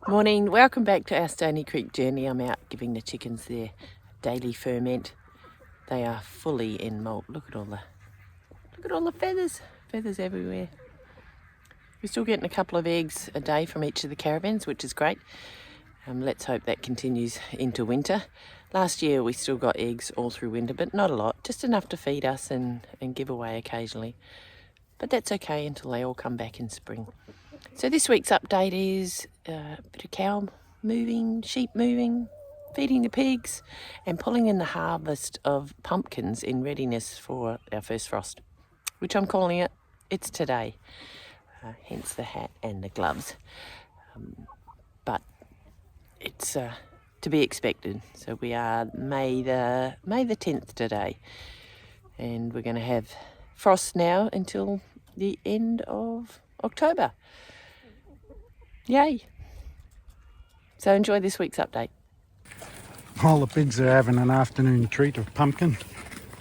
Morning, welcome back to our Stony Creek journey. I'm out giving the chickens their daily ferment. They are fully in molt. Look at all the feathers everywhere. We're still getting a couple of eggs a day from each of the caravans, which is great. Let's hope that continues into winter. Last year we still got eggs all through winter, but not a lot, just enough to feed us and give away occasionally. But that's okay until they all come back in spring. So this week's update is a bit of cow moving, sheep moving, feeding the pigs and pulling in the harvest of pumpkins in readiness for our first frost, which I'm calling it. It's today, hence the hat and the gloves. But it's to be expected. So we are May the 10th today, and we're going to have frost now until the end of October. Yay! So enjoy this week's update. While the pigs are having an afternoon treat of pumpkin,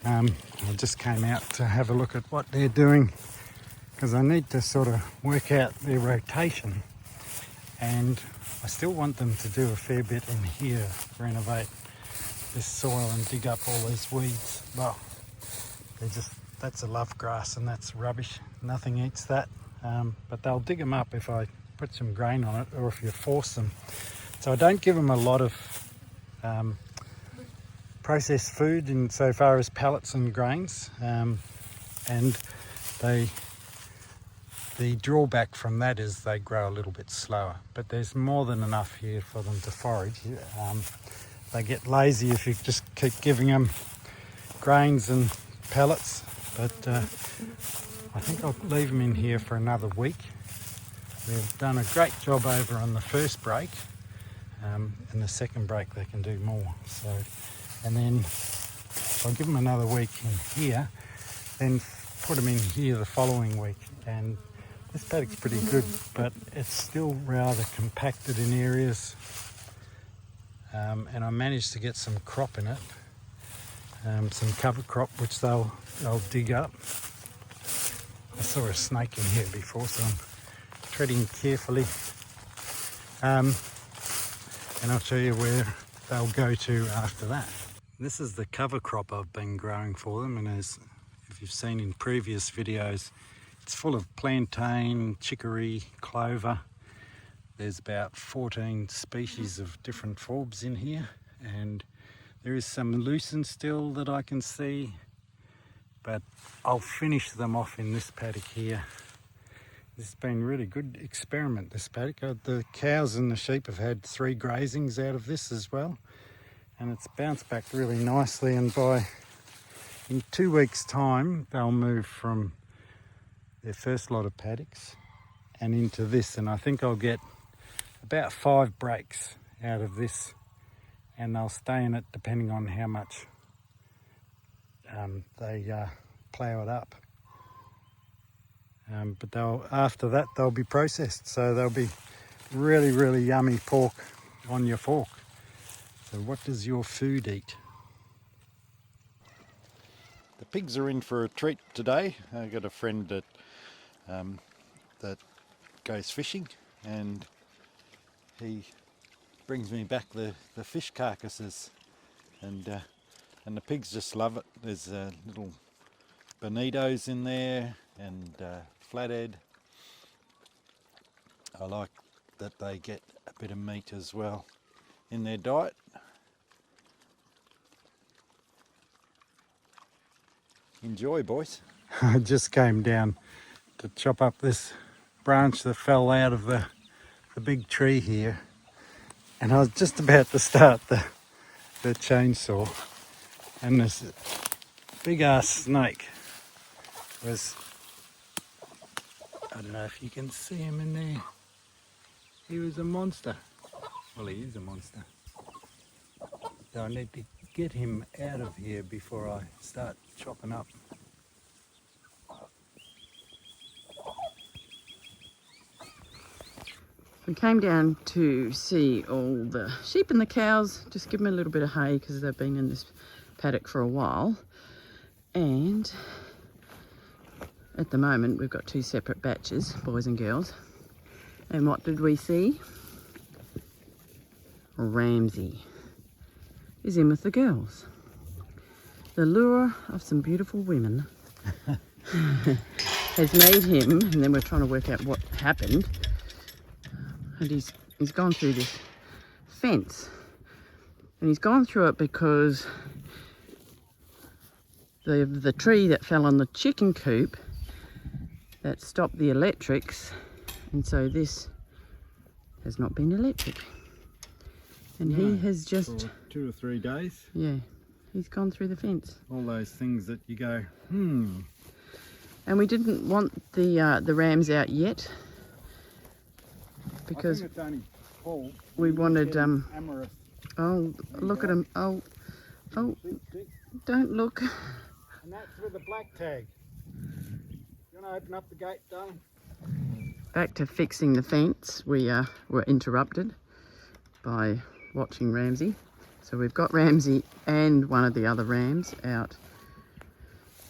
I just came out to have a look at what they're doing because I need to sort of work out their rotation, and I still want them to do a fair bit in here, renovate this soil and dig up all these weeds. Well, that's a love grass and that's rubbish. Nothing eats that, but they'll dig them up if I put some grain on it or if you force them. So I don't give them a lot of processed food in so far as pellets and grains, and the drawback from that is they grow a little bit slower, but there's more than enough here for them to forage. They get lazy if you just keep giving them grains and pellets, but I think I'll leave them in here for another week. They've done a great job over on the first break, and the second break they can do more. So, and then if I give them another week in here, then put them in here the following week. And this paddock's pretty good, but it's still rather compacted in areas, and I managed to get some crop in it, some cover crop which they'll dig up. I saw a snake in here before, so I'm treading carefully, and I'll show you where they'll go to after that. This is the cover crop I've been growing for them, and as if you've seen in previous videos, it's full of plantain, chicory, clover. There's about 14 species of different forbs in here, and there is some lucerne still that I can see, but I'll finish them off in this paddock here. This has been a really good experiment, this paddock. The cows and the sheep have had 3 grazings out of this as well, and it's bounced back really nicely, and in 2 weeks' time they'll move from their first lot of paddocks and into this, and I think I'll get about 5 breaks out of this, and they'll stay in it depending on how much they plough it up. But after that they'll be processed, so they'll be really, really yummy pork on your fork. So what does your food eat? The pigs are in for a treat today. I've got a friend that goes fishing, and he brings me back the fish carcasses, and the pigs just love it. There's little bonitos in there and flathead. I like that they get a bit of meat as well in their diet. Enjoy, boys. I just came down to chop up this branch that fell out of the big tree here, and I was just about to start the chainsaw, and this big ass snake was, I don't know if you can see him in there, he was a monster. Well, he is a monster. So I need to get him out of here before I start chopping up. We came down to see all the sheep and the cows, just give them a little bit of hay because they've been in this paddock for a while. And at the moment we've got 2 separate batches, boys and girls. And what did we see? Ramsey is in with the girls. The lure of some beautiful women has made him, and then we're trying to work out what happened, and he's gone through this fence, and he's gone through it because the tree that fell on the chicken coop that stopped the electrics, and so this has not been electric, and he has just for 2 or 3 days. Yeah, he's gone through the fence. All those things that you go, And we didn't want the rams out yet because I think it's only full. we wanted Amorous. oh, look at him. Oh, don't look. And that's with a black tag. You want to open up the gate, darling? Back to fixing the fence. We were interrupted by watching Ramsey. So we've got Ramsey and one of the other rams out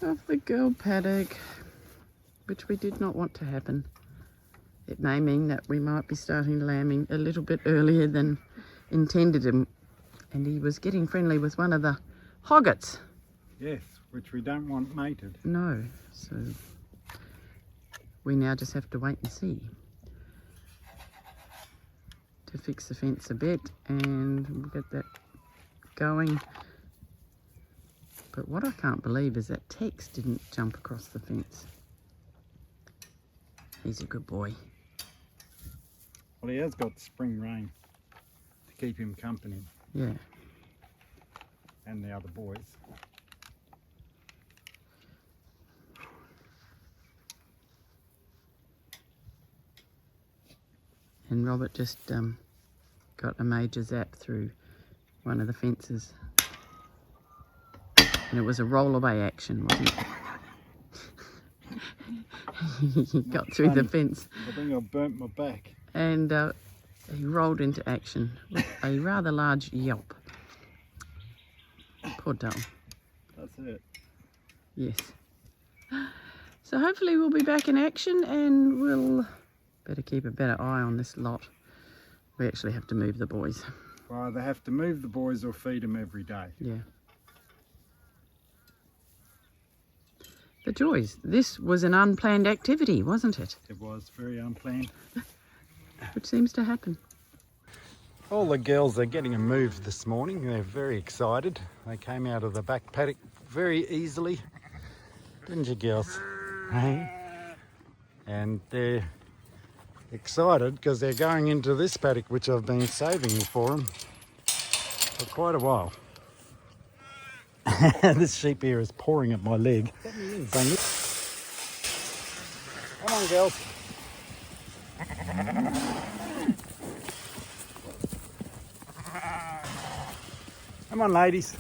of the girl paddock, which we did not want to happen. It may mean that we might be starting lambing a little bit earlier than intended, and he was getting friendly with one of the hoggets. Yes, which we don't want mated. No, so we now just have to wait and see to fix the fence a bit, and we'll get that going. But what I can't believe is that Tex didn't jump across the fence. He's a good boy. Well, he has got spring rain to keep him company. Yeah. And the other boys. And Robert just got a major zap through one of the fences. And it was a roll-away action, wasn't it? He got through the fence. I think I burnt my back. And he rolled into action with a rather large yelp. Poor Dull. That's it. Yes. So hopefully we'll be back in action, and we'll better keep a better eye on this lot. We actually have to move the boys. Well, they have to move the boys or feed them every day. Yeah. The joys. This was an unplanned activity, wasn't it? It was very unplanned. Which seems to happen. All the girls are getting a move this morning. They're very excited. They came out of the back paddock very easily. Didn't you, girls? Hey? And they're excited because they're going into this paddock, which I've been saving for them for quite a while. This sheep here is pawing at my leg. Come on, girls. Come on, ladies.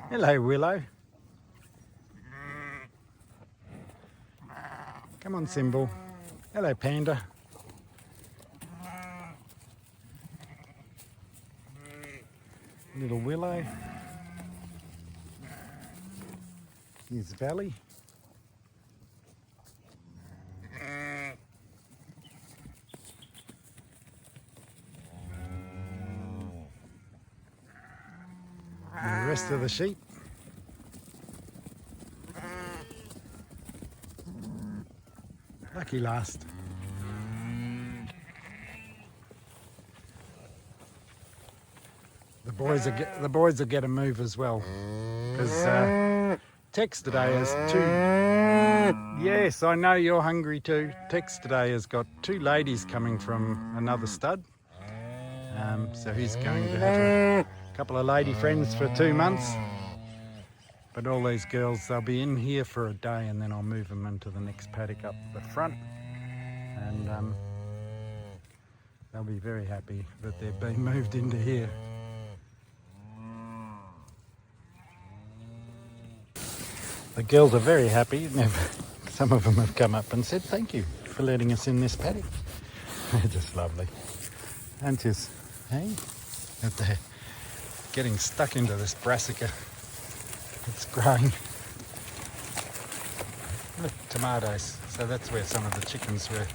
Hello, Willow. Come on, Symbol. Hello, Panda. Little Willow. Here's Valley. And the rest of the sheep. Lucky last. The boys will get a move as well, because Tex today has two. Yes, I know you're hungry too. Tex today has got 2 ladies coming from another stud, so he's going to have a couple of lady friends for 2 months. But all these girls, they'll be in here for a day, and then I'll move them into the next paddock up the front, and they'll be very happy that they've been moved into here. The girls are very happy. Some of them have come up and said thank you for letting us in this paddock. They're just lovely. Aren't you? Hey? That they're getting stuck into this brassica. It's growing. Look, tomatoes. So that's where some of the chickens were.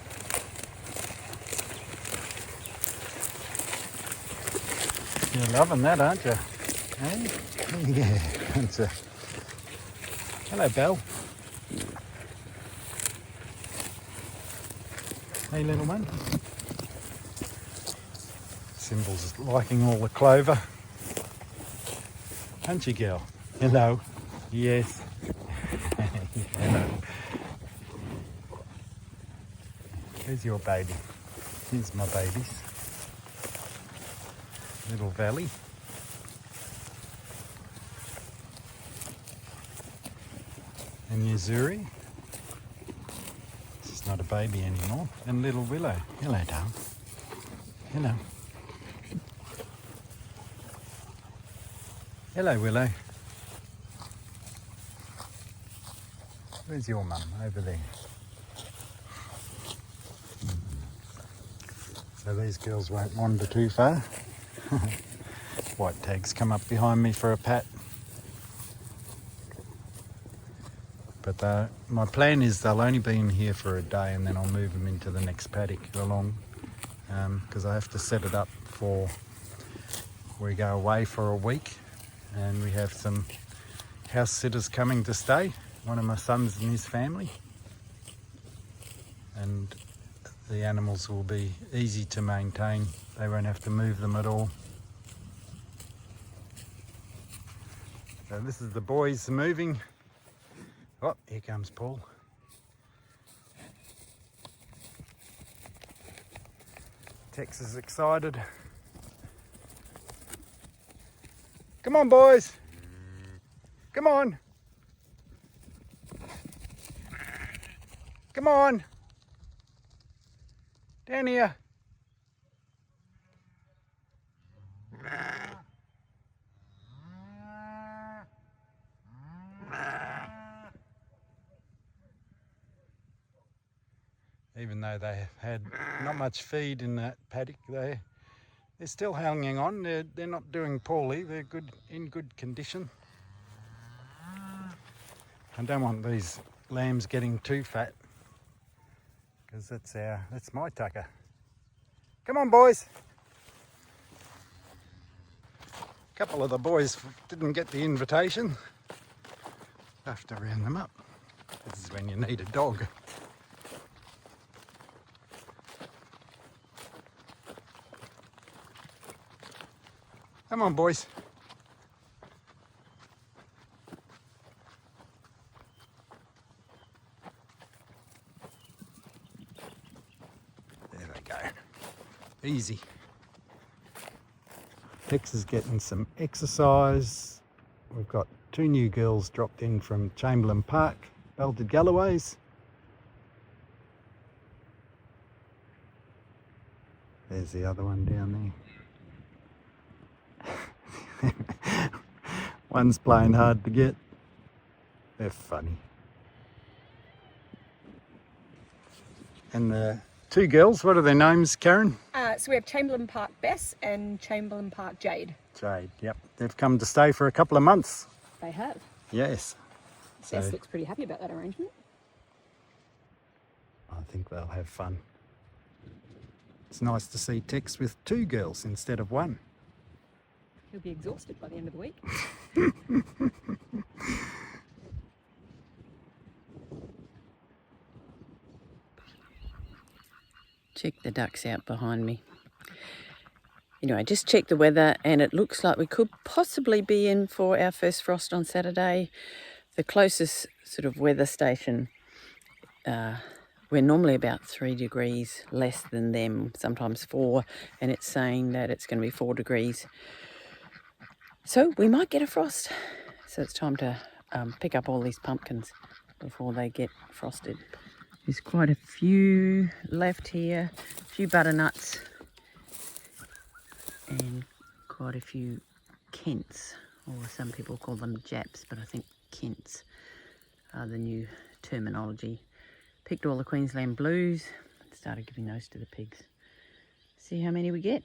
You're loving that, aren't you? Hey? Yeah, aren't you? Hello, Belle. Hey, little one. Symbol's liking all the clover. Aren't you, girl? Hello. Yes. Hello. Where's your baby? Here's my babies. Little valley. And Yuzuri. She's not a baby anymore. And little Willow. Hello, darling. Hello. Hello, Willow. Where's your mum? Over there. So these girls won't wander too far. White tags come up behind me for a pat. But my plan is they'll only be in here for a day and then I'll move them into the next paddock along, because I have to set it up for we go away for a week and we have some house sitters coming to stay, one of my sons and his family, and the animals will be easy to maintain. They won't have to move them at all. So this is the boys moving. Oh, here comes Paul. Tex is excited. Come on, boys. Come on. Come on. Down here. Even though they have had not much feed in that paddock, they're still hanging on. They're not doing poorly. They're in good condition. I don't want these lambs getting too fat, because that's my tucker. Come on, boys. A couple of the boys didn't get the invitation. Have to round them up. This is when you need a dog. Come on, boys. There they go. Easy. Tex is getting some exercise. We've got 2 new girls dropped in from Chamberlain Park, Belted Galloways. There's the other one down there. One's playing hard to get. They're funny. And the 2 girls, what are their names, Karen? So we have Chamberlain Park Bess and Chamberlain Park Jade. Jade, yep. They've come to stay for a couple of months. They have. Yes. Bess looks pretty happy about that arrangement. I think they'll have fun. It's nice to see Tex with 2 girls instead of 1. He'll be exhausted by the end of the week. Check the ducks out behind me. Anyway, just check the weather and it looks like we could possibly be in for our first frost on Saturday. The closest sort of weather station, we're normally about 3 degrees less than them, sometimes 4, and it's saying that it's going to be 4 degrees. So we might get a frost. So it's time to pick up all these pumpkins before they get frosted. There's quite a few left here, a few butternuts and quite a few Kents, or some people call them Japs, but I think Kents are the new terminology. Picked all the Queensland Blues, started giving those to the pigs. See how many we get.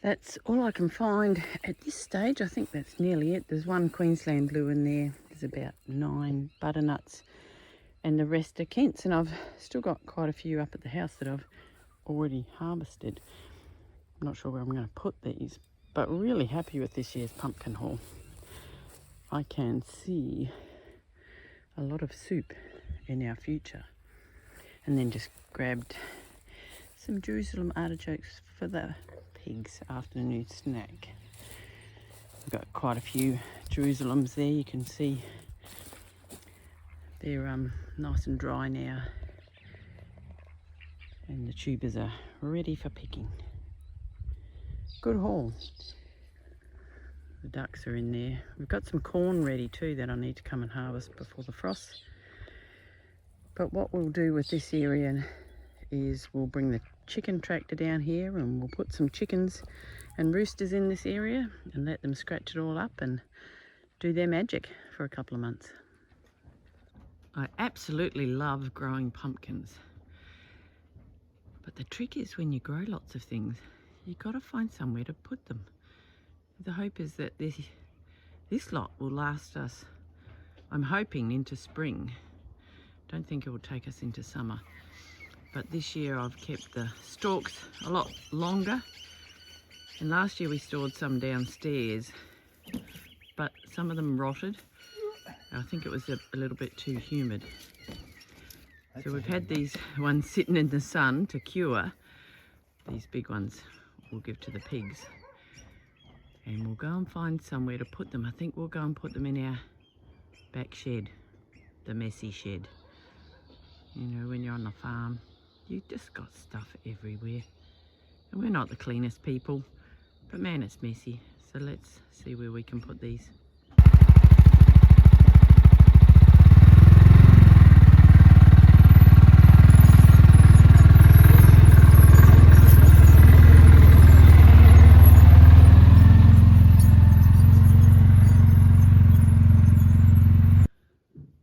That's all I can find at this stage. I think that's nearly it. There's one Queensland Blue in there. there's about 9 butternuts and the rest are Kents, and I've still got quite a few up at the house that I've already harvested. I'm not sure where I'm going to put these, but really happy with this year's pumpkin haul. I can see a lot of soup in our future. And then just grabbed some Jerusalem artichokes for the pigs' afternoon snack. We've got quite a few Jerusalems there. You can see they're nice and dry now, and the tubers are ready for picking. Good haul. The ducks are in there. We've got some corn ready too that I need to come and harvest before the frost. But what we'll do with this area is we'll bring the chicken tractor down here and we'll put some chickens and roosters in this area and let them scratch it all up and do their magic for a couple of months. I absolutely love growing pumpkins. But the trick is when you grow lots of things, you've got to find somewhere to put them. The hope is that this lot will last us, I'm hoping, into spring. Don't think it will take us into summer. But this year I've kept the stalks a lot longer. And last year we stored some downstairs, but some of them rotted. I think it was a little bit too humid. So we've had these ones sitting in the sun to cure. These big ones we'll give to the pigs. And we'll go and find somewhere to put them. I think we'll go and put them in our back shed, the messy shed. You know, when you're on the farm, you've just got stuff everywhere. And we're not the cleanest people, but man, it's messy. So let's see where we can put these.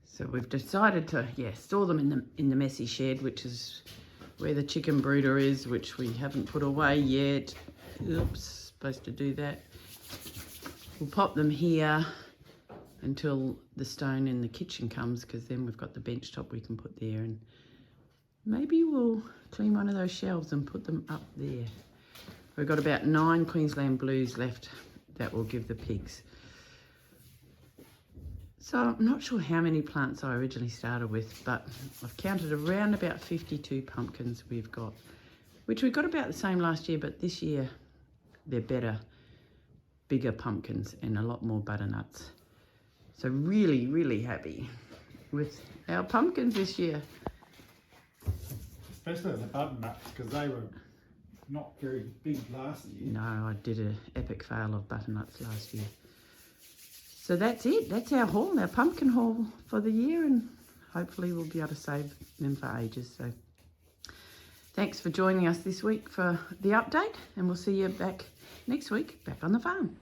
So we've decided to, store them in the messy shed, which is where the chicken brooder is, which we haven't put away yet. Oops, supposed to do that. We'll pop them here until the stone in the kitchen comes, because then we've got the bench top we can put there, and maybe we'll clean one of those shelves and put them up there. We've got about 9 Queensland Blues left that we'll give the pigs. So I'm not sure how many plants I originally started with, but I've counted around about 52 pumpkins we've got, which we got about the same last year, but this year they're better, bigger pumpkins and a lot more butternuts. So really, really happy with our pumpkins this year. Especially the butternuts, because they were not very big last year. No, I did an epic fail of butternuts last year. So that's it. That's our haul, our pumpkin haul for the year, and hopefully we'll be able to save them for ages. So thanks for joining us this week for the update, and we'll see you back next week, back on the farm.